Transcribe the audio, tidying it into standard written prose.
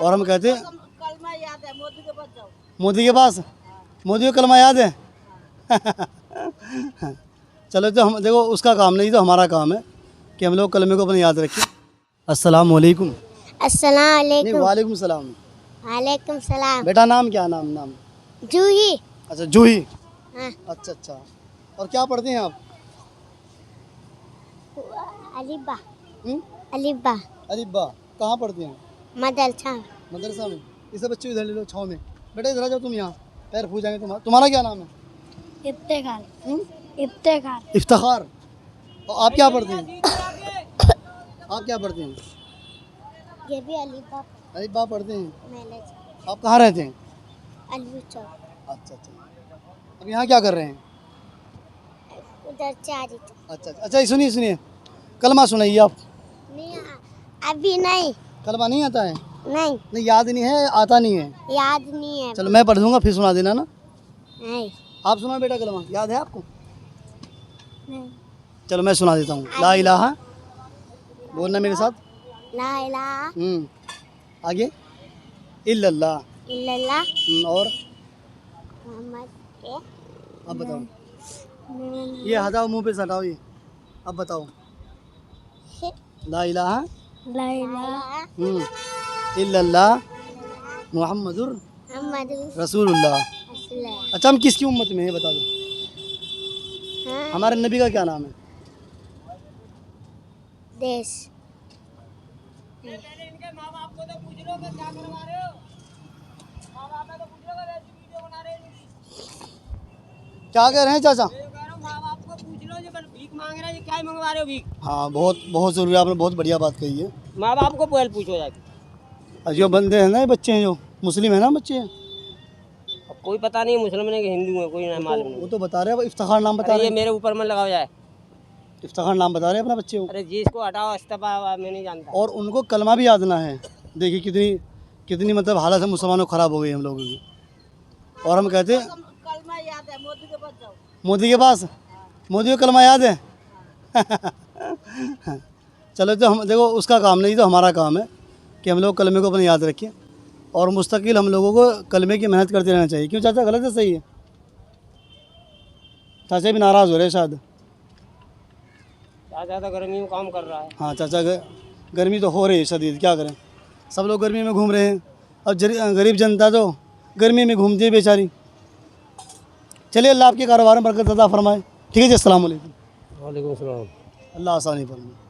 और हम कहते हैं कलमा याद है, मोदी के पास जाओ। मोदी के पास, मोदी को कलमा याद है। चलो तो हम देखो उसका काम नहीं तो हमारा काम है कि हम लोग कलमे को अपने याद रखें। अस्सलाम वालेकुम। अस्सलाम नहीं वालेकुम। वालेकुम सलाम। वालेकुम सलाम। बेटा नाम क्या, नाम? जूही। अच्छा जूही। हाँ। अच्छा। और क्या पढ़ते हैं आप? अलीबा। हम्म? अलीबा। अलीबा। कहाँ पढ़ते हैं? मदरसा। मदरसा में। ये सब बच्चे इधर ले लो छाँव में। बेटा इधर आ जाओ तुम यहाँ, पैर फूल जाएंगे तुम्हारा क्या नाम है? इफ्तिखार। हम्म? इफ्तिखार। इफ्तिखार। और आप क्या पढ़ते हैं? आप क्या पढ़ते हैं? ये भी अलीबा। अलीबा पढ़ते हैं। मैनेज। आप कहाँ रहते हैं? अली चौक। अच्छा। अब यहाँ क्या कर रहे हैं? उधर से आ रही थी। अच्छा सुनिए कलमा सुनाइए आप। नहीं अभी नहीं। कलमा नहीं आता है? नहीं याद नहीं है, आता नहीं है। याद नहीं है। चलो मैं पढ़ दूंगा फिर सुना देना ना। नहीं। आप सुना बेटा कलमा, याद है आपको? नहीं। चलो मैं सुना देता हूँ। ला इलाहा, बोलना मेरे साथ। ला इलाहा आगे इल्लल्लाह। इल्लल्लाह। और मोहम्मद के। अब बताओ, ये हटाओ मुंह पे से हटाओ ये। अब बताओ। ला इलाहा ला इलाहा इल्लल्लाह मुहम्मदुर मोहम्मद रसूलुल्लाह। रसूलुल्लाह। अच्छा हम किसकी उम्मत में है बता दो? हाँ। हमारे नबी का क्या नाम है? देश। इनके माँ बाप को तो पूछ लो कि क्या करवा रहे हो। माँ बाप है तो पूछ लो कि ऐसी वीडियो बना रहे हैं इनकी। क्या कह रहे हैं चाचा? मैं कह रहा हूँ माँ बाप को पूछ लो, जो भीख मांग रहे हैं, ये क्या मंगवा रहे हो भीख? हाँ बहुत ज़रूरी, आपने बहुत बढ़िया बात कही है। माँ बाप को पहले पूछो जाके। और जो बंदे हैं ना, ये बच्चे हैं जो मुस्लिम है ना, बच्चे हैं, अब कोई पता नहीं मुसलमान है कि हिंदू है, कोई नहीं मालूम वो नहीं। तो बता रहे हैं, इफ्तिखार नाम बता अरे रहे ये हैं। मेरे ऊपर मत लगाओ जाए। इफ्तिखार नाम बता रहे हैं अपना बच्चे को। अरे जिसको हटाओ इस्तीफा, मैं नहीं जानता। और उनको कलमा भी याद ना है। देखिए कितनी मतलब हालत है मुसलमानों ख़राब हो गई हम लोगों की। और हम कहते हैं कलमा याद है, मोदी के पास जाओ। मोदी के पास, मोदी को कलमा याद है। चलो तो हम देखो उसका काम नहीं तो हमारा काम है कि हम लोग कलमे को अपने याद रखें और मुस्तकिल हम लोगों को कलमे की मेहनत करते रहना चाहिए। क्यों चाचा, गलत है सही है? चाचा भी नाराज़ हो रहे हैं शायद। ज़्यादा गर्मी में काम कर रहा है। हाँ चाचा, गर्मी तो हो रही है शदीद, क्या करें, सब लोग गर्मी में घूम रहे हैं। अब गरीब जनता तो गर्मी में घूमती है बेचारी। चलिए अल्लाह आपके कारोबार में बरकत अता फरमाए। ठीक है जी, अस्सलाम वालेकुम। वालेकुम सलाम। अल्लाह आसानी फरमाए।